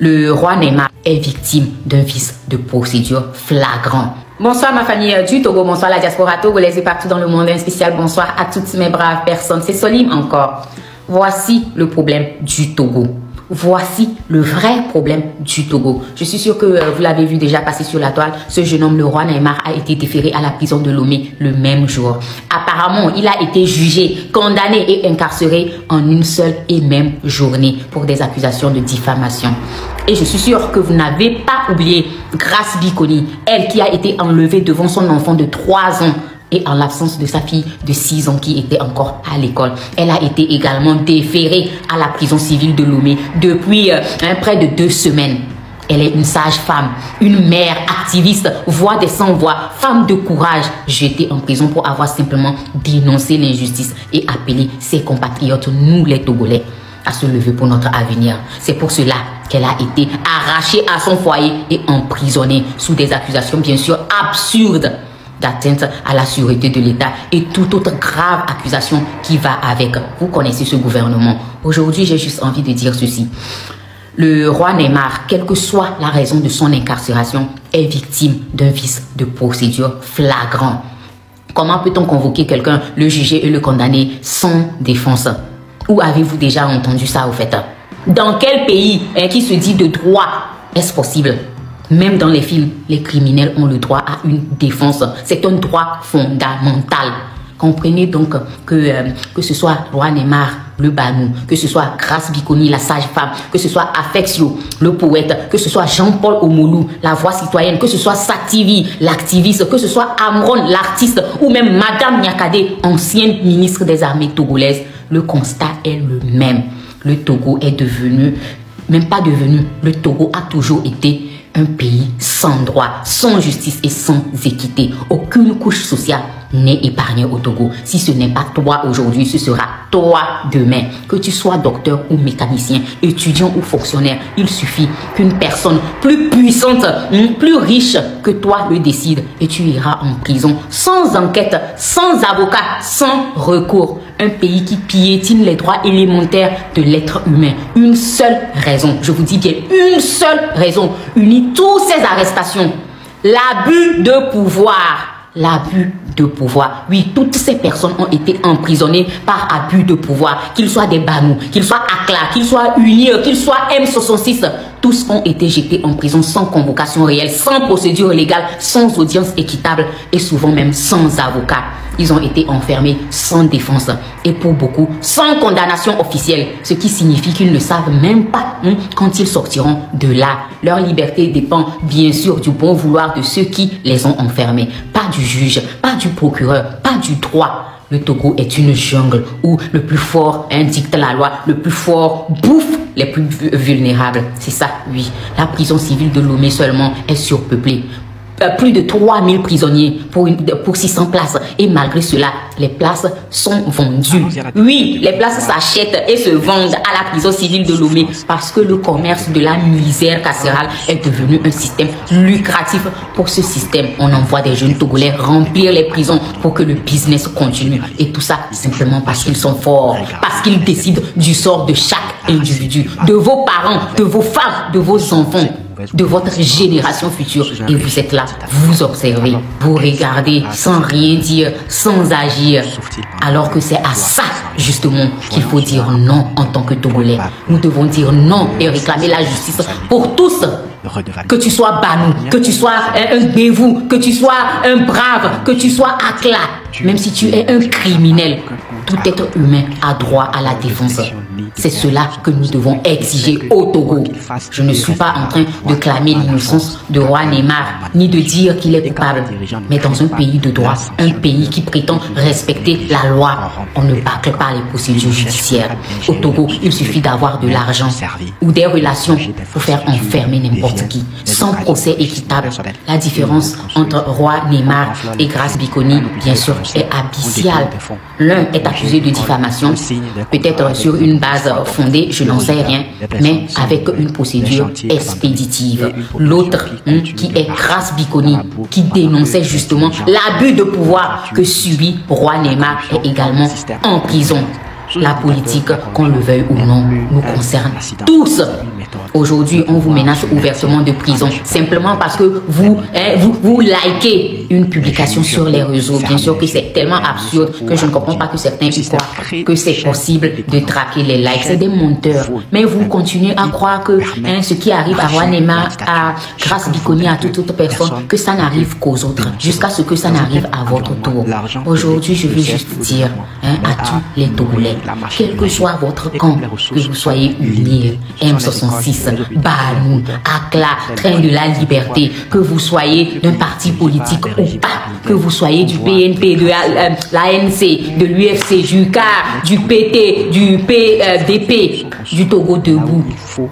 Le roi Neymar est victime d'un vice de procédure flagrant. Bonsoir ma famille du Togo, bonsoir la diaspora togolaise et partout dans le monde, un spécial bonsoir à toutes mes braves personnes. C'est Solim encore. Voici le problème du Togo. Voici le vrai problème du Togo. Je suis sûr que vous l'avez vu déjà passer sur la toile. Ce jeune homme, le roi Neymar, a été déféré à la prison de Lomé le même jour. Apparemment, il a été jugé, condamné et incarcéré en une seule et même journée pour des accusations de diffamation. Et je suis sûr que vous n'avez pas oublié Grace Biconi, elle qui a été enlevée devant son enfant de 3 ans. Et en l'absence de sa fille de 6 ans qui était encore à l'école. Elle a été également déférée à la prison civile de Lomé depuis près de 2 semaines. Elle est une sage-femme, une mère activiste, voix des sans-voix, femme de courage, jetée en prison pour avoir simplement dénoncé l'injustice et appelé ses compatriotes, nous les Togolais, à se lever pour notre avenir. C'est pour cela qu'elle a été arrachée à son foyer et emprisonnée sous des accusations bien sûr absurdes d'atteinte à la sûreté de l'État et toute autre grave accusation qui va avec. Vous connaissez ce gouvernement. Aujourd'hui, j'ai juste envie de dire ceci. Le roi Neymar, quelle que soit la raison de son incarcération, est victime d'un vice de procédure flagrant. Comment peut-on convoquer quelqu'un, le juger et le condamner sans défense? Où avez-vous déjà entendu ça au fait? Dans quel pays qui se dit de droit est-ce possible? Même dans les films, les criminels ont le droit à une défense. C'est un droit fondamental. Comprenez donc que ce soit roi Neymar, le Banou, que ce soit Grace Biconi, la sage-femme, que ce soit Afexio, le poète, que ce soit Jean-Paul Omolou, la voix citoyenne, que ce soit Sativi, l'activiste, que ce soit Amron, l'artiste, ou même Madame Niakade, ancienne ministre des armées togolaises, le constat est le même. Le Togo est devenu, même pas devenu, le Togo a toujours été un pays sans droit, sans justice et sans équité. Aucune couche sociale n'est épargnée au Togo. Si ce n'est pas toi aujourd'hui, ce sera toi demain. Que tu sois docteur ou mécanicien, étudiant ou fonctionnaire, il suffit qu'une personne plus puissante, plus riche que toi le décide et tu iras en prison sans enquête, sans avocat, sans recours. Un pays qui piétine les droits élémentaires de l'être humain. Une seule raison, je vous dis bien une seule raison, unit toutes ces arrestations. L'abus de pouvoir. L'abus de pouvoir. Oui, toutes ces personnes ont été emprisonnées par abus de pouvoir. Qu'ils soient des Banous, qu'ils soient ACLA, qu'ils soient UNIR, qu'ils soient M66. Tous ont été jetés en prison sans convocation réelle, sans procédure légale, sans audience équitable et souvent même sans avocat. Ils ont été enfermés sans défense et pour beaucoup sans condamnation officielle, ce qui signifie qu'ils ne savent même pas quand ils sortiront de là. Leur liberté dépend bien sûr du bon vouloir de ceux qui les ont enfermés, pas du juge, pas du procureur, pas du droit. Le Togo est une jungle où le plus fort dicte la loi, le plus fort bouffe les plus vulnérables. C'est ça, oui. La prison civile de Lomé seulement est surpeuplée. Plus de 3000 prisonniers pour 600 places. Et malgré cela, les places sont vendues. Oui, les places s'achètent et se vendent à la prison civile de Lomé parce que le commerce de la misère carcérale est devenu un système lucratif. Pour ce système, on envoie des jeunes Togolais remplir les prisons pour que le business continue. Et tout ça simplement parce qu'ils sont forts, parce qu'ils décident du sort de chaque individu, de vos parents, de vos femmes, de vos enfants, de votre génération future. Et vous êtes là, vous observez, vous regardez sans rien dire, sans agir. Alors que c'est à ça justement qu'il faut dire non en tant que Togolais. Nous devons dire non et réclamer la justice pour tous. Que tu sois Banou, que tu sois un Bévou, que tu sois un brave, que tu sois Akla, même si tu es un criminel, tout être humain a droit à la défense. C'est cela que nous devons exiger au Togo. Je ne suis pas en train de clamer l'innocence de roi Neymar, ni de dire qu'il est coupable. Mais dans un pays de droit, un pays qui prétend respecter la loi, on ne bâcle pas les procédures judiciaires. Au Togo, il suffit d'avoir de l'argent ou des relations pour faire enfermer n'importe qui, sans procès équitable. La différence entre roi Neymar et Grace Biconi, bien sûr, est abyssale. L'un est accusé de diffamation, peut-être sur une base fondée, je n'en sais rien, mais avec une procédure expéditive. L'autre, qui est Grace Biconi, qui dénonçait justement l'abus de pouvoir que subit roi Neymar, est également en prison. La politique, qu'on le veuille ou non, nous concerne tous. Aujourd'hui, on vous menace ouvertement de prison simplement parce que vous likez une publication sur les réseaux. Bien sûr que c'est tellement absurde que je ne comprends pas que certains croient que c'est possible de traquer les likes. C'est des menteurs. Mais vous continuez à croire que ce qui arrive à Roi Neymar, à Grace Bikoni, à toute autre personne, que ça n'arrive qu'aux autres, jusqu'à ce que ça n'arrive à votre tour. Aujourd'hui, je veux juste dire à tous les Togolais, quel que soit votre camp, que vous soyez unis, M66, Banou, ACLA, Train de la Liberté, que vous soyez d'un parti politique ou pas, que vous soyez du PNP, de l'ANC, de l'UFC, du CAR, du PT, du PDP, du Togo Debout,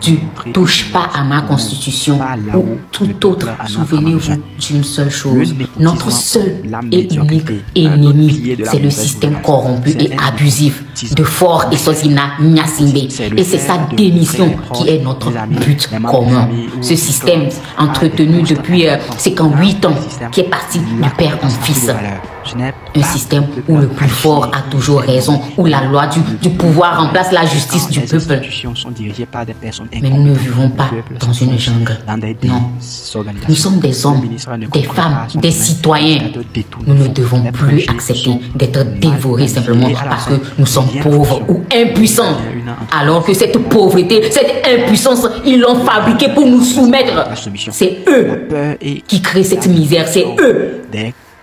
du touche pas à ma constitution ou tout autre. Souvenez-vous d'une seule chose, notre seul et unique ennemi, c'est le système corrompu et abusif de Faure Essossina Gnassingbé. Et c'est sa démission qui est notre but commun. Ce système entretenu depuis 58 ans, qui est parti du père en fils. Un système où le plus fort a toujours raison, où la loi du pouvoir remplace la justice du peuple. Mais nous ne vivons pas dans une jungle. Non. Nous sommes des hommes, des femmes, des citoyens. Nous ne devons plus accepter d'être dévorés simplement parce que nous sommes pauvres ou impuissants. Alors que cette pauvreté, cette impuissance, ils l'ont fabriquée pour nous soumettre. C'est eux qui créent cette misère. C'est eux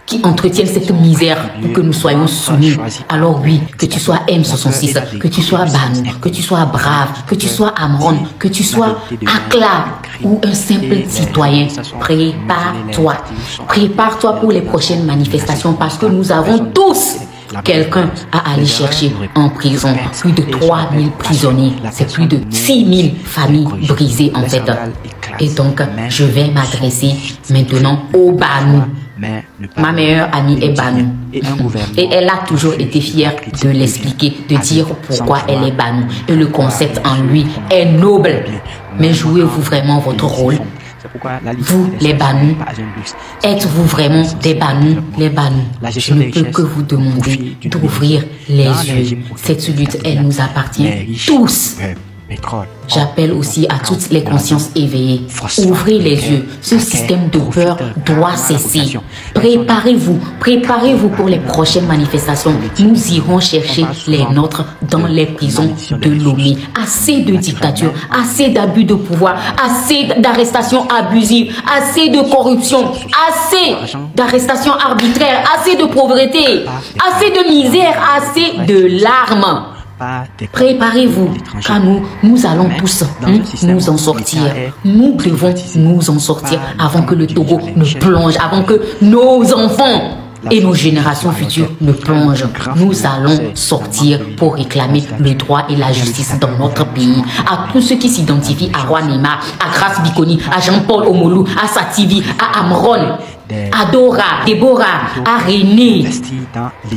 qui entretiennent cette misère pour que nous soyons soumis. Alors oui, que tu sois M66, que tu sois Banou, que tu sois Brave, que tu sois Amron, que tu sois ACLA ou un simple citoyen, prépare-toi. Prépare-toi pour les prochaines manifestations parce que nous avons tous quelqu'un à aller chercher en prison. Plus de 3000 prisonniers, c'est plus de 6000 familles brisées en fait. Et donc, je vais m'adresser maintenant au Banou. Ma meilleure amie est Banou. Et elle a toujours été fière de l'expliquer, de dire pourquoi elle est Banou. Et le concept en lui est noble. Mais jouez-vous vraiment votre rôle? Vous, les Banous, êtes-vous vraiment des Banous, les Banous? Je ne peux que vous demander d'ouvrir les yeux. Cette lutte, elle nous appartient tous. J'appelle aussi à toutes les consciences éveillées. Ouvrez les yeux. Ce système de peur doit cesser. Préparez-vous. Préparez-vous pour les prochaines manifestations. Nous irons chercher les nôtres dans les prisons de Lomé. Assez de dictature, assez d'abus de pouvoir, assez d'arrestations abusives, assez de corruption, assez d'arrestations arbitraires, assez de pauvreté, assez de misère, assez de larmes. Préparez-vous, car nous allons tous nous en sortir. Nous devons nous en sortir avant que le Togo ne plonge, avant que nos enfants et nos générations futures ne plongent. Nous allons sortir pour réclamer le droit et la justice dans notre pays. À tous ceux qui s'identifient à Roi Neymar, à Grace Bikoni, à Jean-Paul Omolou, à Sativi, à Amron, à Dora, Déborah, à René,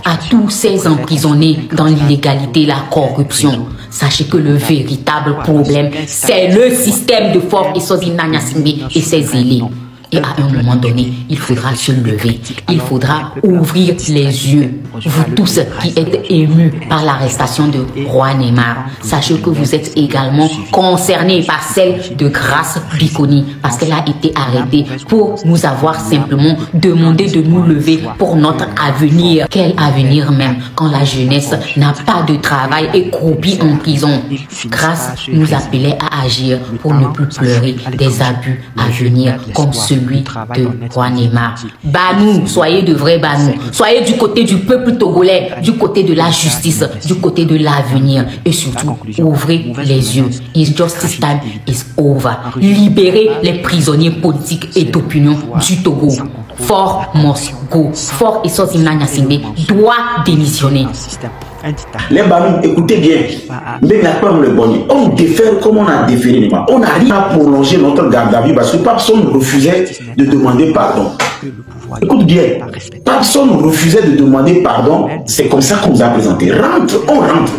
à tous ces emprisonnés dans l'illégalité, la corruption. Sachez que le véritable problème, c'est le système de Faure Essossina Gnassingbé et ses ailés. Et à un moment donné, il faudra se lever. Il faudra ouvrir les yeux. Vous tous qui êtes émus par l'arrestation de Roi Neymar, sachez que vous êtes également concernés par celle de Grace Bikoni parce qu'elle a été arrêtée pour nous avoir simplement demandé de nous lever pour notre avenir. Quel avenir même quand la jeunesse n'a pas de travail et croupit en prison? Grace nous appelait à agir pour ne plus pleurer des abus à venir comme celui de Roi Neymar. Banou, soyez de vrais Banou. Soyez du côté du peuple togolais, du côté de la justice, du côté de l'avenir. Et surtout, ouvrez les yeux. It's justice time is over. Libérez les prisonniers politiques et d'opinion du Togo. Faure must go. Faure Essossina Gnassingbé doit démissionner. Les Banous, écoutez bien, mais la peur le bonnet. On défère comme on a déféré. On n'arrive pas à prolonger notre garde à vue parce que personne refusait de demander pardon. Écoute bien, personne refusait de demander pardon. C'est comme ça qu'on nous a présenté. Rentre, on rentre.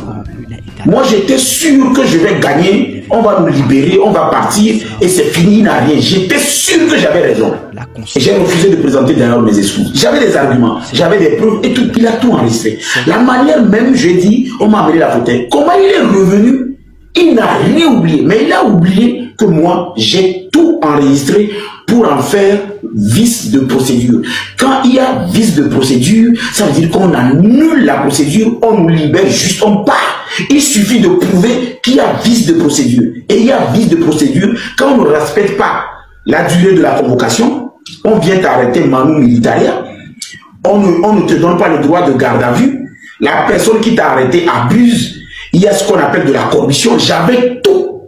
Moi, j'étais sûr que je vais gagner. On va nous libérer, on va partir et c'est fini, il n'a rien. J'étais sûr que j'avais raison. Et j'ai refusé de présenter d'ailleurs mes excuses. J'avais des arguments, j'avais des preuves et tout. Il a tout enregistré. La manière même, je dis, on m'a amené la photo. Comment il est revenu? Il n'a rien oublié, mais il a oublié que moi, j'ai tout enregistré pour en faire vice de procédure. Quand il y a vice de procédure, ça veut dire qu'on annule la procédure, on nous libère juste, on part. Il suffit de prouver qu'il y a vice de procédure. Et il y a vice de procédure quand on ne respecte pas la durée de la convocation. On vient t'arrêter manu militaria. On ne te donne pas le droit de garde à vue. La personne qui t'a arrêté abuse. Il y a ce qu'on appelle de la corruption. J'avais tout.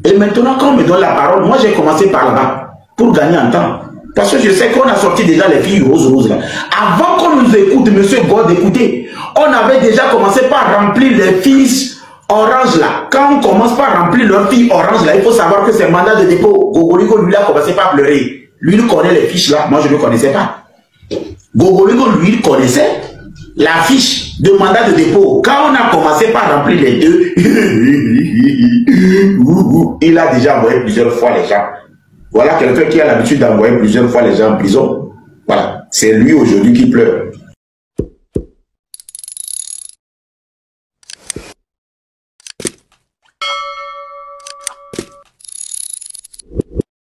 Et maintenant, quand on me donne la parole, moi j'ai commencé par là-bas pour gagner en temps. Parce que je sais qu'on a sorti déjà les filles roses là. Avant qu'on nous écoute, monsieur God, écoutez, on avait déjà commencé par remplir les fiches orange là. Quand on commence par remplir leurs filles orange là, il faut savoir que c'est mandat de dépôt. Gogoligo, lui, a commencé par pleurer. Lui, il connaît les fiches là. Moi, je ne connaissais pas. Gogoligo, lui, il connaissait la fiche de mandat de dépôt. Quand on a commencé par remplir les deux, il a déjà envoyé plusieurs fois les gens. Voilà quelqu'un qui a l'habitude d'envoyer plusieurs fois les gens en prison. Voilà, c'est lui aujourd'hui qui pleure.